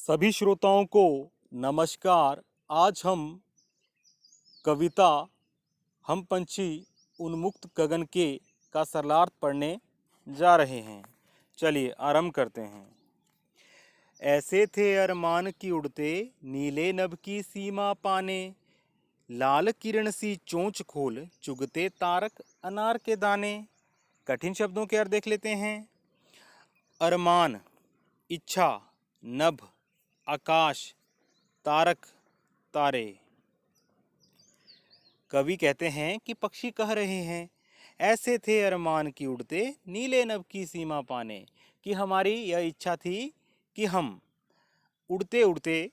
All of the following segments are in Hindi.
सभी श्रोताओं को नमस्कार। आज हम कविता हम पंछी उन्मुक्त गगन के का सरलार्थ पढ़ने जा रहे हैं। चलिए आरंभ करते हैं। ऐसे थे अरमान की उड़ते नीले नभ की सीमा पाने, लाल किरण सी चोंच खोल चुगते तारक अनार के दाने। कठिन शब्दों के अर्थ देख लेते हैं। अरमान इच्छा, नभ आकाश, तारक तारे। कवि कहते हैं कि पक्षी कह रहे हैं ऐसे थे अरमान की उड़ते नीले नभ की सीमा पाने, कि हमारी यह इच्छा थी कि हम उड़ते उड़ते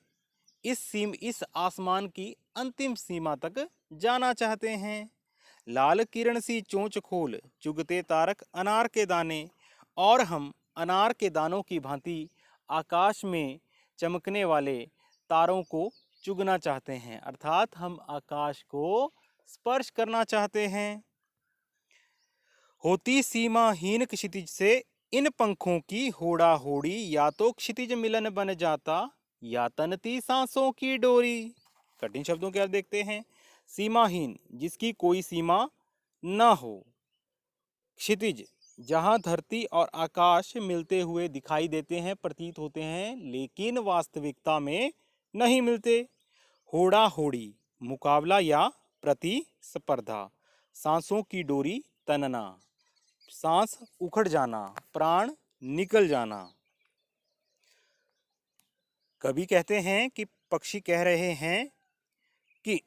इस आसमान की अंतिम सीमा तक जाना चाहते हैं। लाल किरण सी चोंच खोल चुगते तारक अनार के दाने, और हम अनार के दानों की भांति आकाश में चमकने वाले तारों को चुगना चाहते हैं, अर्थात हम आकाश को स्पर्श करना चाहते हैं। होती सीमाहीन क्षितिज से इन पंखों की होड़ा होड़ी, या तो क्षितिज मिलन बन जाता या तनती सांसों की डोरी। कठिन शब्दों के अर्थ देखते हैं। सीमाहीन जिसकी कोई सीमा न हो, क्षितिज जहां धरती और आकाश मिलते हुए दिखाई देते हैं, प्रतीत होते हैं, लेकिन वास्तविकता में नहीं मिलते। होड़ा होड़ी मुकाबला या प्रतिस्पर्धा। सांसों की डोरी तनना, सांस उखड़ जाना, प्राण निकल जाना। कवि कहते हैं कि पक्षी कह रहे हैं कि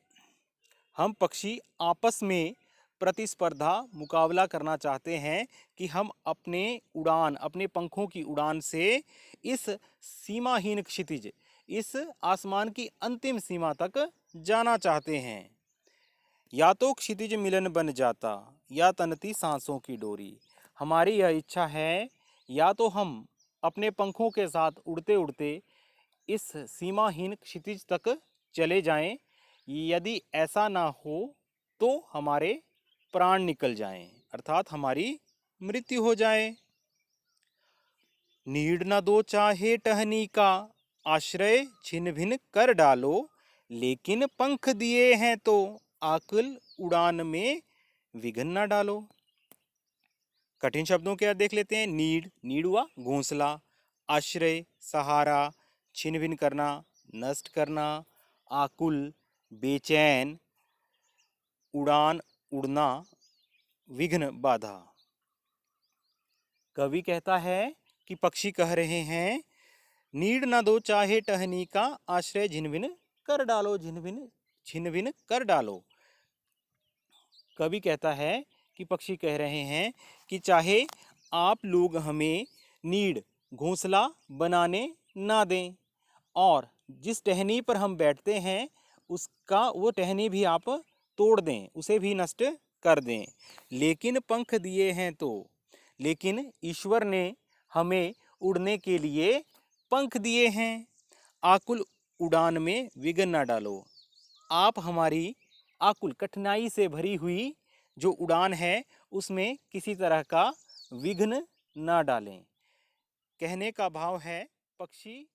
हम पक्षी आपस में प्रतिस्पर्धा मुकाबला करना चाहते हैं कि हम अपने पंखों की उड़ान से इस सीमाहीन क्षितिज, इस आसमान की अंतिम सीमा तक जाना चाहते हैं। या तो क्षितिज मिलन बन जाता या तनती सांसों की डोरी। हमारी यह इच्छा है या तो हम अपने पंखों के साथ उड़ते उड़ते इस सीमाहीन क्षितिज तक चले जाएं, यदि ऐसा ना हो तो हमारे प्राण निकल जाएं, अर्थात हमारी मृत्यु हो जाए। नीड न दो चाहे टहनी का, आश्रय छिन भिन कर डालो, लेकिन पंख दिए हैं तो आकुल उड़ान में विघ्न न डालो। कठिन शब्दों के अर्थ देख लेते हैं। नीड हुआ घोंसला, आश्रय सहारा, छिन भिन करना नष्ट करना, आकुल बेचैन, उड़ान उड़ना, विघ्न बाधा। कवि कहता है कि पक्षी कह रहे हैं नीड न दो चाहे टहनी का, आश्रय झिनभिन कर डालो, छिनभिन कर डालो। कवि कहता है कि पक्षी कह रहे हैं कि चाहे आप लोग हमें नीड घोंसला बनाने ना दें, और जिस टहनी पर हम बैठते हैं उसका वो टहनी भी आप तोड़ दें, उसे भी नष्ट कर दें, लेकिन पंख दिए हैं तो, लेकिन ईश्वर ने हमें उड़ने के लिए पंख दिए हैं। आकुल उड़ान में विघ्न ना डालो। आप हमारी आकुल कठिनाई से भरी हुई जो उड़ान है उसमें किसी तरह का विघ्न ना डालें। कहने का भाव है पक्षी